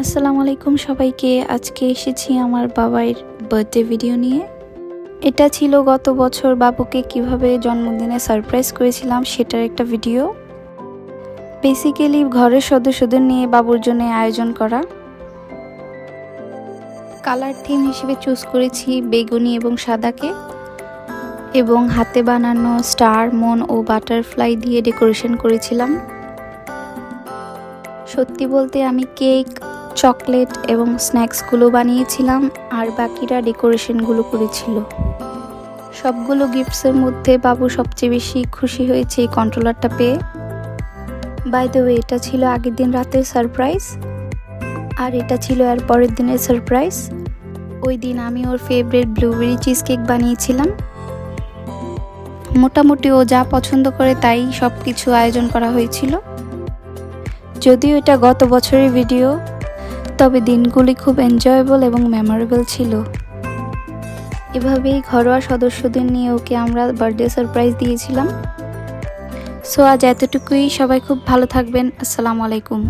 আসসালামু আলাইকুম সবাইকে। আজকে এসেছি আমার বাবার বার্থডে ভিডিও নিয়ে। এটা ছিল গত বছর বাবুকে কিভাবে জন্মদিনে সারপ্রাইজ করেছিলাম সেটার একটা ভিডিও। বেসিক্যালি ঘরের সদস্যদের নিয়ে বাবুর জন্য আয়োজন করা। কালার থিম হিসেবে চুজ করেছি বেগুনি এবং সাদাকে, এবং হাতে বানানো স্টার, মন ও বাটারফ্লাই দিয়ে ডেকোরেশন করেছিলাম। সত্যি বলতে আমি কেক, চকলেট এবং স্ন্যাক্সগুলো বানিয়েছিলাম, আর বাকিরা ডেকোরেশনগুলো করেছিল। সবগুলো গিফটসের মধ্যে বাবু সবচেয়ে বেশি খুশি হয়েছে এই কন্ট্রোলারটা পেয়ে। বাই দ্য ওয়ে, এটা ছিল আগের দিন রাতের সারপ্রাইজ, আর এটা ছিল এর পরের দিনের সারপ্রাইজ। ওই দিন আমি ওর ফেভারিট ব্লুবেরি চিজ কেক বানিয়েছিলাম। মোটামুটি ও যা পছন্দ করে তাই সব কিছু আয়োজন করা হয়েছিল। যদিও এটা গত বছরের ভিডিও, তবে দিনগুলি খুব এনজয়েবল এবং মেমোরেবল ছিল। এভাবেই ঘরোয়া সদস্যদের নিয়ে ওকে আমরা বার্থডে সারপ্রাইজ দিয়েছিলাম। সো আজ এতটুকুই। সবাই খুব ভালো থাকবেন। আসসালামু আলাইকুম।